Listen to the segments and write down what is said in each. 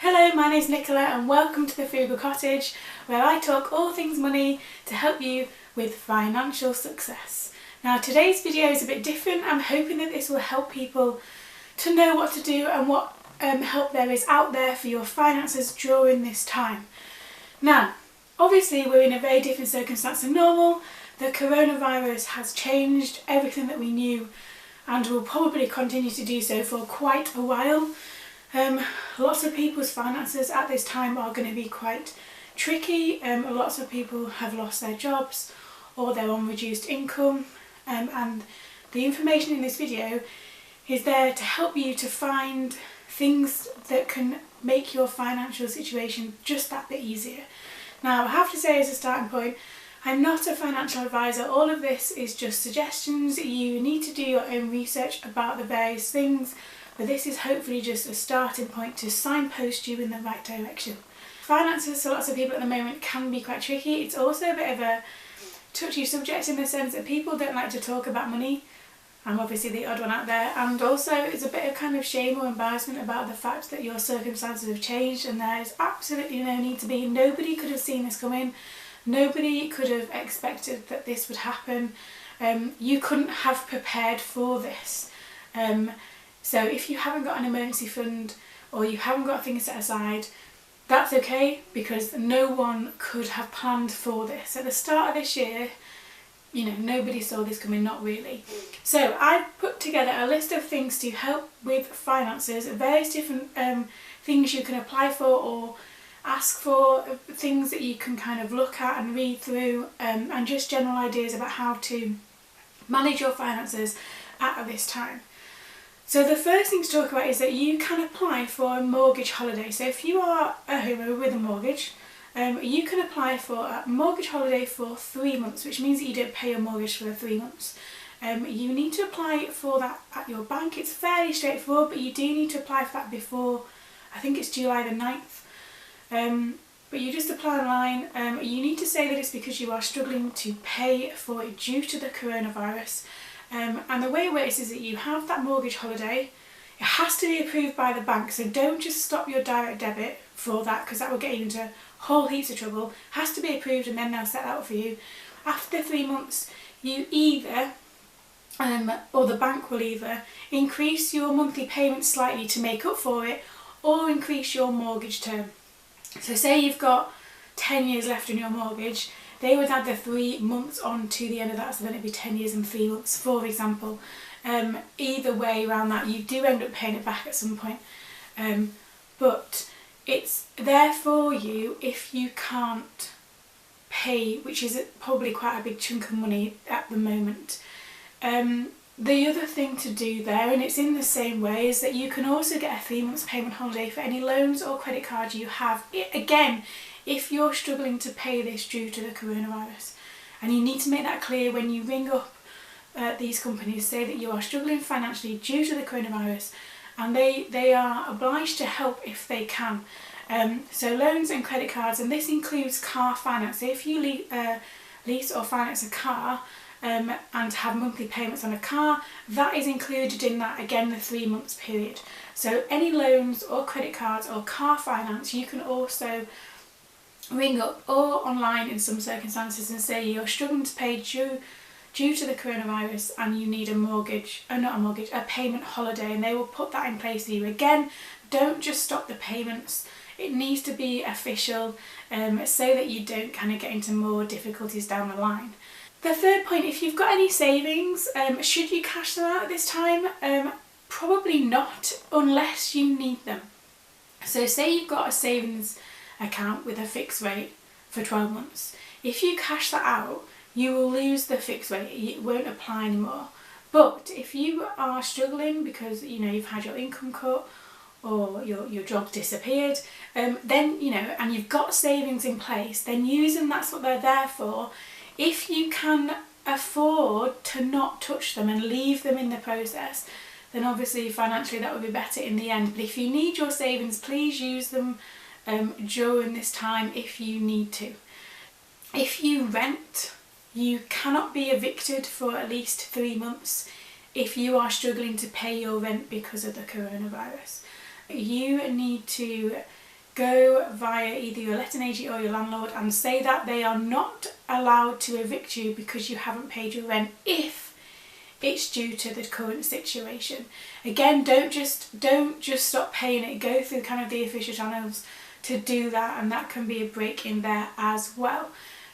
Hello, my name's Nicola and welcome to the Frugal Cottage, where I talk all things money to help you with financial success. Now today's video is a bit different. I'm hoping that this will help people to know what to do and what help there is out there for your finances during this time. Now, obviously we're in a very different circumstance than normal. The coronavirus has changed everything that we knew and will probably continue to do so for quite a while. Lots of people's finances at this time are going to be quite tricky. Lots of people have lost their jobs or they're on reduced income, and the information in this video is there to help you to find things that can make your financial situation just that bit easier. Now I have to say as a starting point, I'm not a financial advisor. All of this is just suggestions. You need to do your own research about the various things, but this is hopefully just a starting point to signpost you in the right direction. Finances for lots of people at the moment can be quite tricky. It's also a bit of a touchy subject in the sense that people don't like to talk about money. I'm obviously the odd one out there, and also it's a bit of kind of shame or embarrassment about the fact that your circumstances have changed, and there is absolutely no need to be. Nobody could have seen this coming. Nobody could have expected that this would happen. You couldn't have prepared for this. So if you haven't got an emergency fund or you haven't got things set aside, that's okay, because no one could have planned for this. At the start of this year, you know, nobody saw this coming, not really. So I've put together a list of things to help with finances, various different things you can apply for or ask for, things that you can kind of look at and read through, and just general ideas about how to manage your finances at this time. So the first thing to talk about is that you can apply for a mortgage holiday. So if you are a homeowner with a mortgage, you can apply for a mortgage holiday for 3 months, which means that you don't pay your mortgage for the 3 months. You need to apply for that at your bank. It's fairly straightforward, but you do need to apply for that before, I think it's July the 9th. But you just apply online. You need to say that it's because you are struggling to pay for it due to the coronavirus. And the way it works is that you have that mortgage holiday. It has to be approved by the bank, so don't just stop your direct debit for that, because that will get you into whole heaps of trouble. It has to be approved and then they'll set that up for you. After the 3 months, you either, or the bank will either, increase your monthly payment slightly to make up for it, or increase your mortgage term. So say you've got 10 years left on your mortgage, they would add the 3 months on to the end of that, so then it'd be 10 years and 3 months, for example. Either way around that, you do end up paying it back at some point. But it's there for you if you can't pay, which is probably quite a big chunk of money at the moment. The other thing to do there, and it's in the same way, is that you can also get a 3 months payment holiday for any loans or credit cards you have. Again, if you're struggling to pay this due to the coronavirus, and you need to make that clear when you ring up these companies, say that you are struggling financially due to the coronavirus, and they are obliged to help if they can. So loans and credit cards, and this includes car finance. So if you lease or finance a car and have monthly payments on a car, that is included in that, again, the 3 months period. So any loans or credit cards or car finance, you can also ring up or online in some circumstances and say you're struggling to pay due to the coronavirus and you need a payment holiday, and they will put that in place for you. Again, don't just stop the payments. It needs to be official, so that you don't kind of get into more difficulties down the line. The third point, if you've got any savings, should you cash them out at this time? Probably not, unless you need them. So say you've got a savings account with a fixed rate for 12 months. If you cash that out, you will lose the fixed rate. It won't apply anymore. But if you are struggling because you've had your income cut or your job disappeared, then and you've got savings in place, then use them. That's what they're there for. If you can afford to not touch them and leave them in the process, then obviously financially that would be better in the end. But if you need your savings, please use them during this time if you need to. If you rent, you cannot be evicted for at least 3 months if you are struggling to pay your rent because of the coronavirus. You need to go via either your letting agent or your landlord and say that they are not allowed to evict you because you haven't paid your rent if it's due to the current situation. Again, don't just stop paying it. Go through kind of the official channels to do that, and that can be a break in there as well.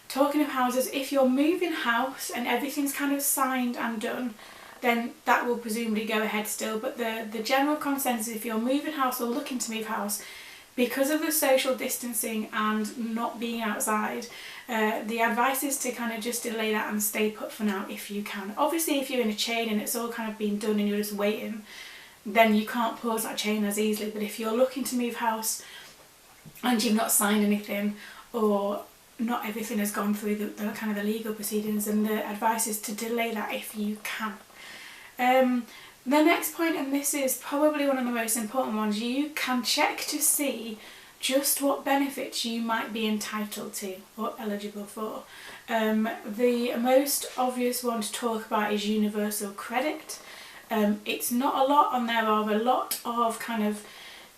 Talking of houses, if you're moving house and everything's kind of signed and done, then that will presumably go ahead still. But the general consensus, if you're moving house or looking to move house, because of the social distancing and not being outside, the advice is to kind of just delay that and stay put for now if you can. Obviously, if you're in a chain and it's all kind of been done and you're just waiting, then you can't pause that chain as easily. But if you're looking to move house and you've not signed anything, or not everything has gone through the kind of the legal proceedings, then the advice is to delay that if you can. The next point, and this is probably one of the most important ones, you can check to see just what benefits you might be entitled to or eligible for. The most obvious one to talk about is universal credit. It's not a lot, and there are a lot of kind of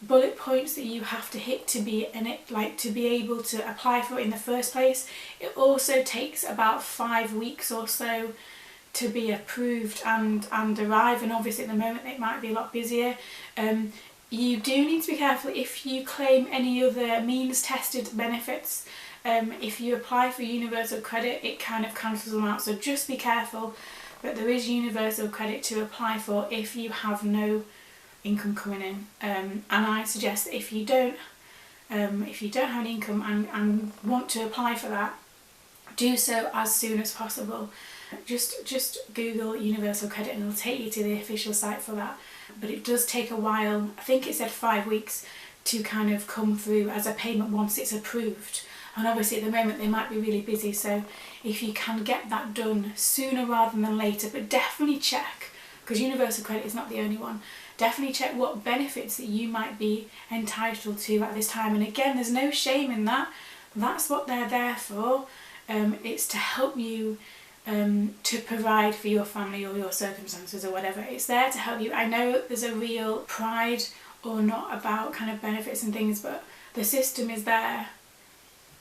bullet points that you have to hit to be in it, like to be able to apply for it in the first place. It also takes about 5 weeks or so to be approved and arrive, and obviously at the moment it might be a lot busier. You do need to be careful if you claim any other means tested benefits. If you apply for universal credit, it kind of cancels them out, so just be careful. But there is universal credit to apply for if you have no income coming in, and I suggest that if you don't have an income and want to apply for that, do so as soon as possible. Just Google universal credit and it'll take you to the official site for that. But it does take a while. I think it said 5 weeks to kind of come through as a payment once it's approved. And obviously at the moment they might be really busy, so if you can get that done sooner rather than later, but definitely check, because universal credit is not the only one, definitely check what benefits that you might be entitled to at this time. And again, there's no shame in that. That's what they're there for. It's to help you to provide for your family or your circumstances or whatever. It's there to help you. I know there's a real pride or not about kind of benefits and things, but the system is there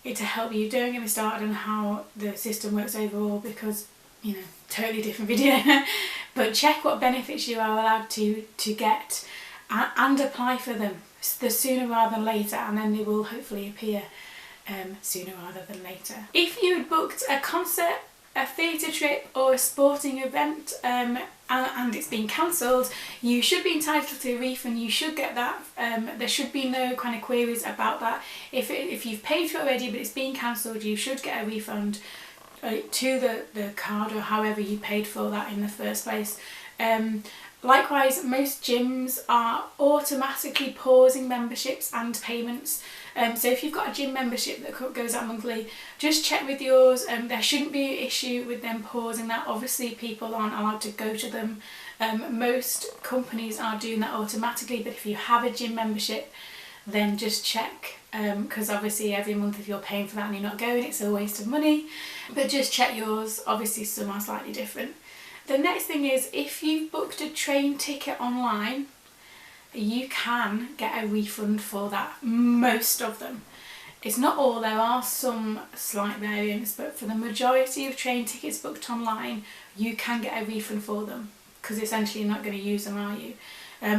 to help you. Don't get me started on how the system works overall, because, you know, totally different video. But check what benefits you are allowed to get and apply for them the sooner rather than later, and then they will hopefully appear sooner rather than later. If you had booked a concert, a theatre trip or a sporting event and it's been cancelled, you should be entitled to a refund. You should get that. There should be no kind of queries about that. If you've paid for it already but it's been cancelled, you should get a refund to the card or however you paid for that in the first place. Likewise, most gyms are automatically pausing memberships and payments. So if you've got a gym membership that goes out monthly, just check with yours. There shouldn't be an issue with them pausing that. Obviously people aren't allowed to go to them. Most companies are doing that automatically, but if you have a gym membership, then just check, because obviously every month if you're paying for that and you're not going, it's a waste of money. But just check yours. Obviously some are slightly different. The next thing is, if you've booked a train ticket online, you can get a refund for that. Most of them. It's not all, there are some slight variants, but for the majority of train tickets booked online, you can get a refund for them, because essentially you're not going to use them, are you?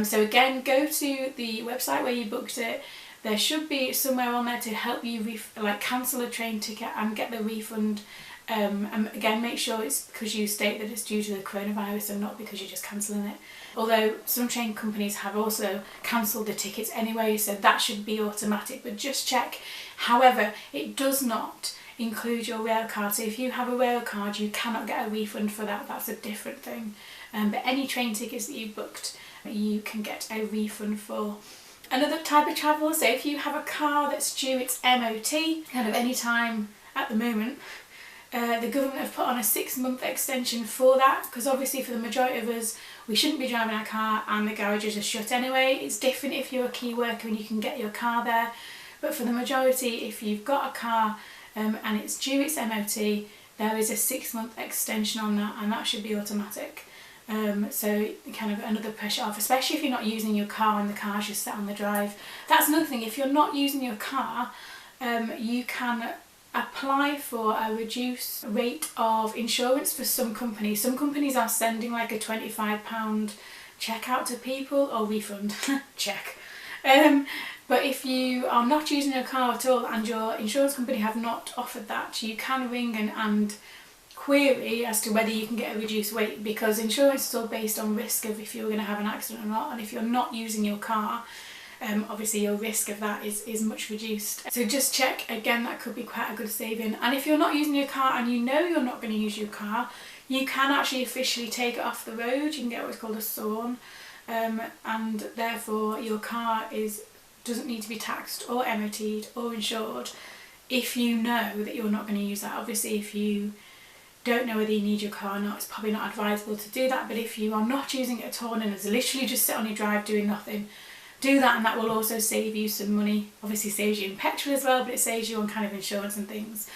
So again, go to the website where you booked it. There should be somewhere on there to help you cancel a train ticket and get the refund. And again, make sure it's because you state that it's due to the coronavirus and not because you're just cancelling it. Although some train companies have also cancelled the tickets anyway, so that should be automatic, but just check. However, it does not include your rail card, so if you have a rail card you cannot get a refund for that. That's a different thing. But any train tickets that you've booked, you can get a refund for. Another type of travel, so if you have a car that's due its MOT kind of any time at the moment, the government have put on a 6-month extension for that, because obviously for the majority of us we shouldn't be driving our car and the garages are shut anyway. It's different if you're a key worker and you can get your car there, but for the majority, if you've got a car and it's due its MOT, there is a 6-month extension on that, and that should be automatic. So kind of another pressure off, especially if you're not using your car and the car's just set on the drive. That's another thing, if you're not using your car, you can apply for a reduced rate of insurance for some companies. Some companies are sending like a £25 check out to people, or refund, check. But if you are not using your car at all and your insurance company have not offered that, you can ring and query as to whether you can get a reduced rate, because insurance is all based on risk of if you're going to have an accident or not, and if you're not using your car, obviously your risk of that is much reduced. So just check, again, that could be quite a good saving. And if you're not using your car and you know you're not going to use your car, you can actually officially take it off the road. You can get what's called a SORN, and therefore your car doesn't need to be taxed or MOT'd or insured if you know that you're not going to use that. Obviously, if you don't know whether you need your car or not, it's probably not advisable to do that, but if you are not using it at all and it's literally just sit on your drive doing nothing, do that, and that will also save you some money. Obviously saves you in petrol as well, but it saves you on kind of insurance and things.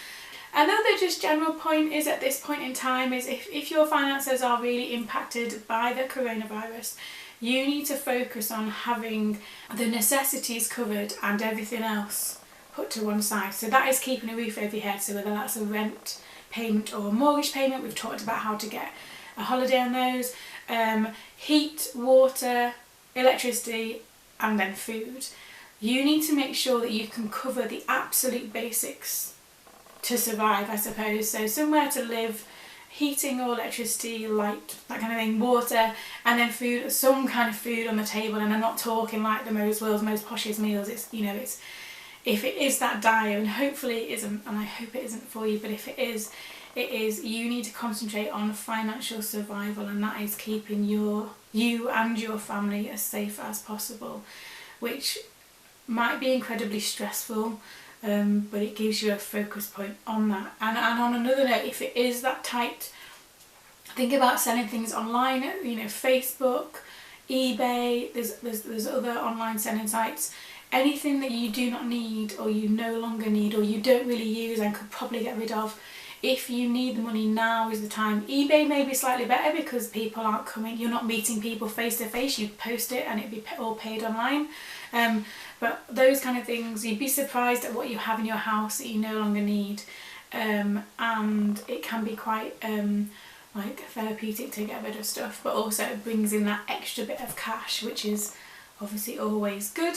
Another just general point is, at this point in time, is if your finances are really impacted by the coronavirus, you need to focus on having the necessities covered and everything else put to one side. So that is keeping a roof over your head, so whether that's a rent payment or a mortgage payment, we've talked about how to get a holiday on those, heat, water, electricity, and then food. You need to make sure that you can cover the absolute basics to survive, I suppose. So somewhere to live, heating or electricity, light, that kind of thing, water, and then food, some kind of food on the table. And I'm not talking like the world's most poshest meals. It's, you know, it's, if it is that dire, and hopefully it isn't, and I hope it isn't for you, but if it is, you need to concentrate on financial survival, and that is keeping you and your family as safe as possible, which might be incredibly stressful, but it gives you a focus point on that. And on another note, if it is that tight, think about selling things online, you know, Facebook, eBay, there's other online selling sites. Anything that you do not need, or you no longer need, or you don't really use and could probably get rid of, if you need the money, now is the time. eBay may be slightly better because people aren't coming, you're not meeting people face to face, you post it and it'd be all paid online. But those kind of things, you'd be surprised at what you have in your house that you no longer need, and it can be quite like therapeutic to get rid of stuff, but also it brings in that extra bit of cash, which is obviously always good.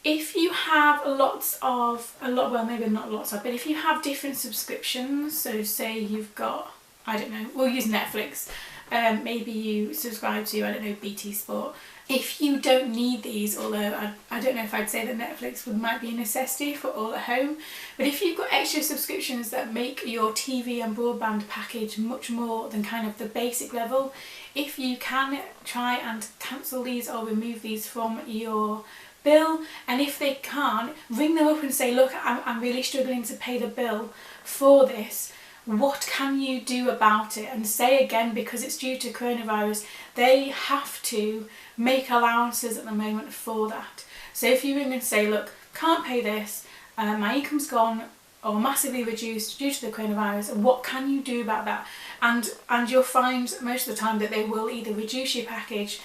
If you have well, maybe not lots of, but if you have different subscriptions, so say you've got, I don't know, we'll use Netflix, maybe you subscribe to, I don't know, BT Sport. If you don't need these, although I don't know if I'd say that Netflix might be a necessity for all at home, but if you've got extra subscriptions that make your TV and broadband package much more than kind of the basic level, if you can try and cancel these or remove these from your bill, and if they can't, ring them up and say, look, I'm really struggling to pay the bill for this, what can you do about it? And say again, because it's due to coronavirus, they have to make allowances at the moment for that. So if you ring and say, look, can't pay this, my income's gone or massively reduced due to the coronavirus, what can you do about that? And you'll find most of the time that they will either reduce your package,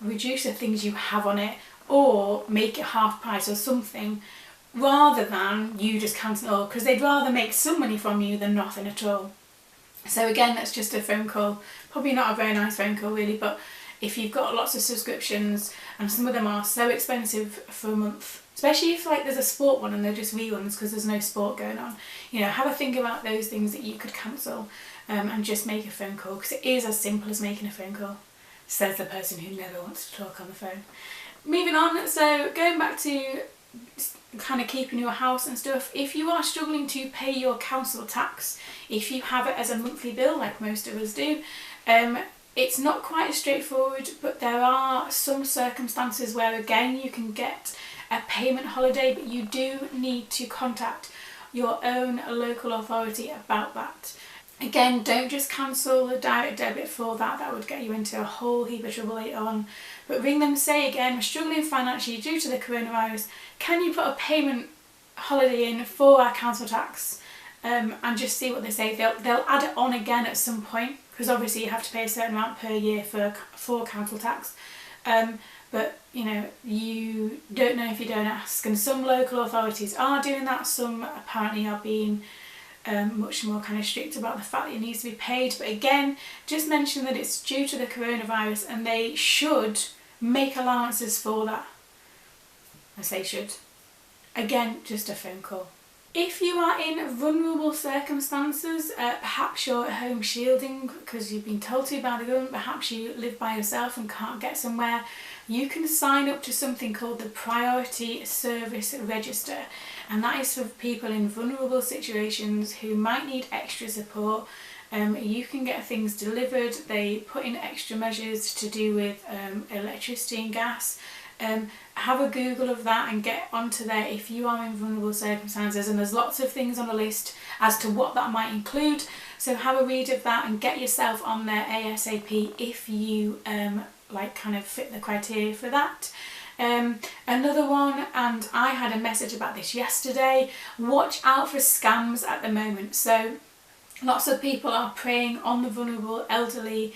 reduce the things you have on it, or make it half price or something, rather than you just cancel it all, because they'd rather make some money from you than nothing at all. So again, that's just a phone call, probably not a very nice phone call really, but if you've got lots of subscriptions and some of them are so expensive for a month, especially if like there's a sport one and they're just reruns because there's no sport going on, you know, have a think about those things that you could cancel, and just make a phone call, because it is as simple as making a phone call, says the person who never wants to talk on the phone. Moving on, so going back to kind of keeping your house and stuff, if you are struggling to pay your council tax, if you have it as a monthly bill like most of us do, it's not quite as straightforward, but there are some circumstances where again you can get a payment holiday, but you do need to contact your own local authority about that. Again, don't just cancel the direct debit for that, that would get you into a whole heap of trouble later on. But ring them, say again, we're struggling financially due to the coronavirus, can you put a payment holiday in for our council tax? And just see what they say. They'll add it on again at some point, because obviously you have to pay a certain amount per year for council tax. But you know, you don't know if you don't ask, and some local authorities are doing that, some apparently are being much more kind of strict about the fact that it needs to be paid. But again, just mention that it's due to the coronavirus and they should make allowances for that. I say should. Again, just a phone call. If you are in vulnerable circumstances, perhaps you're at home shielding because you've been told to by the government, perhaps you live by yourself and can't get somewhere, you can sign up to something called the Priority Service Register, and that is for people in vulnerable situations who might need extra support. You can get things delivered. They put in extra measures to do with electricity and gas. Have a Google of that and get onto there if you are in vulnerable circumstances, and there's lots of things on the list as to what that might include, so have a read of that and get yourself on there ASAP if you like kind of fit the criteria for that. Another one, and I had a message about this yesterday, watch out for scams at the moment. So lots of people are preying on the vulnerable elderly,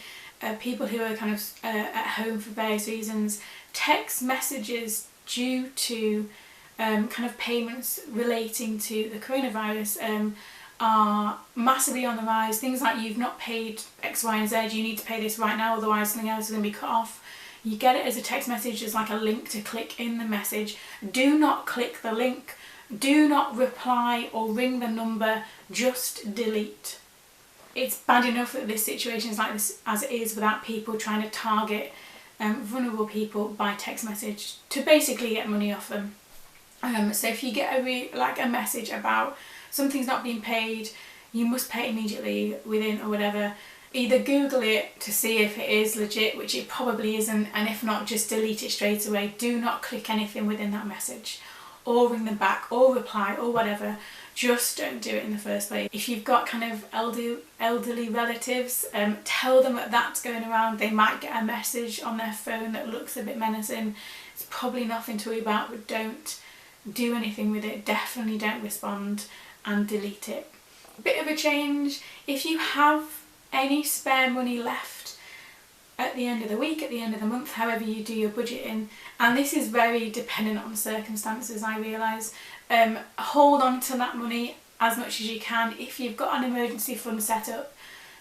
people who are kind of at home for various reasons. Text messages due to kind of payments relating to the coronavirus are massively on the rise. Things like, you've not paid X, Y and Z, you need to pay this right now, otherwise something else is going to be cut off. You get it as a text message, as like a link to click in the message. Do not click the link, do not reply or ring the number, just delete. It's bad enough that this situation is like this as it is, without people trying to target vulnerable people by text message to basically get money off them. So if you get a message about something's not being paid, you must pay it immediately within or whatever, either Google it to see if it is legit, which it probably isn't, and if not, just delete it straight away. Do not click anything within that message or ring them back or reply or whatever. Just don't do it in the first place. If you've got kind of elderly relatives, tell them that that's going around. They might get a message on their phone that looks a bit menacing. It's probably nothing to worry about, but don't do anything with it. Definitely don't respond and delete it. A bit of a change, if you have any spare money left at the end of the week, at the end of the month, however you do your budgeting, and this is very dependent on circumstances, I realise, hold on to that money as much as you can. If you've got an emergency fund set up,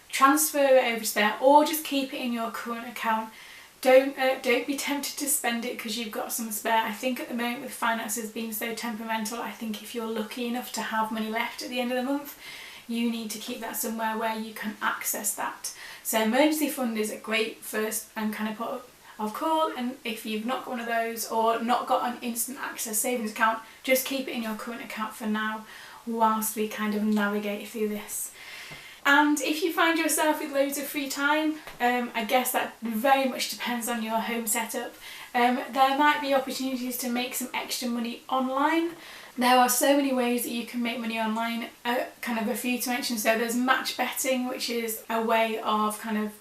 transfer it over to there, or just keep it in your current account. Don't be tempted to spend it because you've got some spare. I think at the moment, with finances being so temperamental, I think if you're lucky enough to have money left at the end of the month, you need to keep that somewhere where you can access that. So emergency fund is a great first and kind of put of call, and if you've not got one of those or not got an instant access savings account, just keep it in your current account for now whilst we kind of navigate through this. And if you find yourself with loads of free time, I guess that very much depends on your home setup. There might be opportunities to make some extra money online. There are so many ways that you can make money online, kind of a few to mention. So there's match betting, which is a way of kind of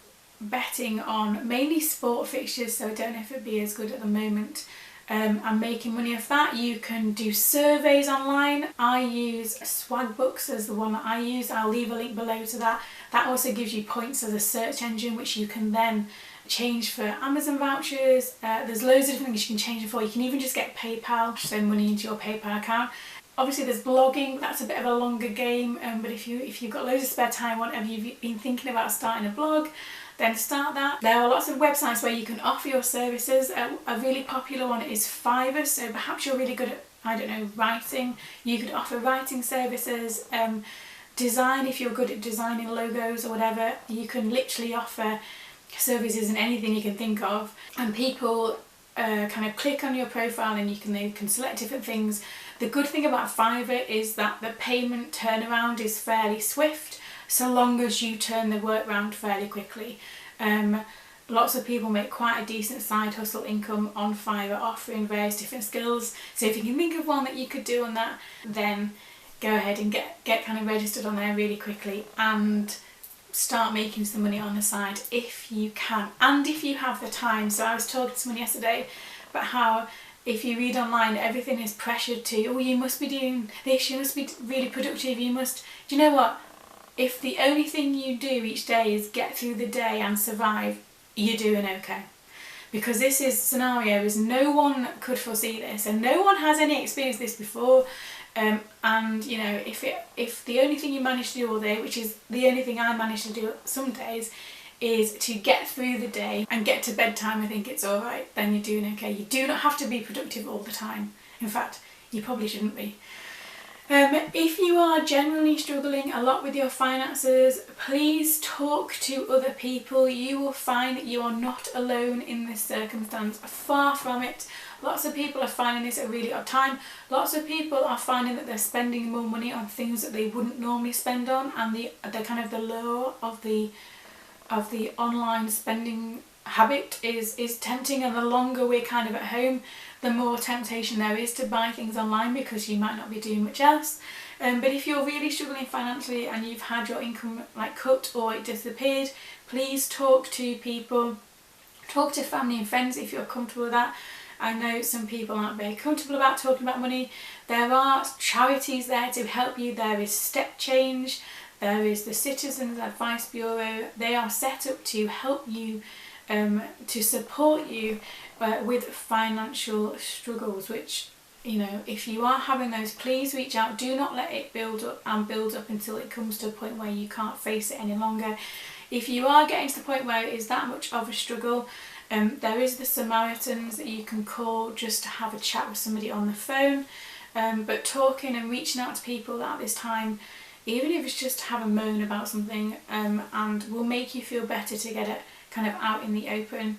betting on mainly sport fixtures, so I don't know if it'd be as good at the moment, and making money off that. You can do surveys online. I use Swagbooks as the one that I use. I'll leave a link below to that. That also gives you points as a search engine, which you can then change for Amazon vouchers. There's loads of different things you can change it for. You can even just get PayPal, send money into your PayPal account. Obviously there's blogging, that's a bit of a longer game, but if you've got loads of spare time, whatever, you've been thinking about starting a blog, then start that. There are lots of websites where you can offer your services. A really popular one is Fiverr, so perhaps you're really good at, I don't know, writing. You could offer writing services. Design, if you're good at designing logos or whatever, you can literally offer services in anything you can think of, and people kind of click on your profile and they can select different things. The good thing about Fiverr is that the payment turnaround is fairly swift, so long as you turn the work round fairly quickly. Lots of people make quite a decent side hustle income on Fiverr offering various different skills, so if you can think of one that you could do on that, then go ahead and get kind of registered on there really quickly and start making some money on the side if you can, and if you have the time. So I was talking to someone yesterday about how if you read online, everything is pressured to, oh, you must be doing this, you must be really productive, you must, do you know what? if the only thing you do each day is get through the day and survive, you're doing okay. Because this scenario is, no one could foresee this, and no one has any experience this before. And you know, if the only thing you manage to do all day, which is the only thing I manage to do some days, is to get through the day and get to bedtime, I think it's alright, then you're doing okay. You do not have to be productive all the time. In fact, you probably shouldn't be. If you are generally struggling a lot with your finances, please talk to other people. You will find that you are not alone in this circumstance. Far from it. Lots of people are finding this a really odd time. Lots of people are finding that they're spending more money on things that they wouldn't normally spend on, and the kind of the law of the online spending habit is tempting, and the longer we're kind of at home, the more temptation there is to buy things online because you might not be doing much else. But if you're really struggling financially and you've had your income like cut or it disappeared, please talk to people. Talk to family and friends if you're comfortable with that. I know some people aren't very comfortable about talking about money. There are charities there to help you. There is Step Change, there is the Citizens Advice Bureau. They are set up to help you, to support you with financial struggles, which, you know, if you are having those, please reach out. Do not let it build up and build up until it comes to a point where you can't face it any longer. If you are getting to the point where it is that much of a struggle, there is the Samaritans that you can call just to have a chat with somebody on the phone. But talking and reaching out to people at this time, even if it's just to have a moan about something, and will make you feel better to get it kind of out in the open.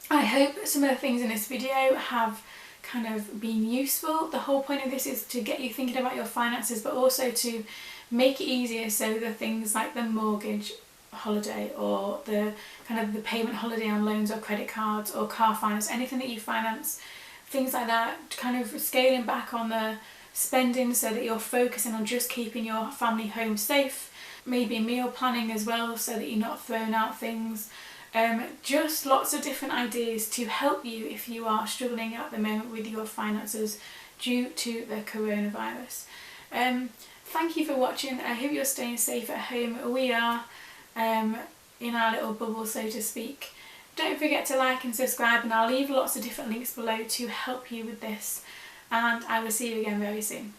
I hope that some of the things in this video have kind of been useful. The whole point of this is to get you thinking about your finances, but also to make it easier so the things like the mortgage holiday or the kind of the payment holiday on loans or credit cards or car finance, anything that you finance, things like that, kind of scaling back on the spending so that you're focusing on just keeping your family home safe. Maybe meal planning as well so that you're not throwing out things. Just lots of different ideas to help you if you are struggling at the moment with your finances due to the coronavirus. Thank you for watching. I hope you're staying safe at home. We are in our little bubble, so to speak. Don't forget to like and subscribe, and I'll leave lots of different links below to help you with this, and I will see you again very soon.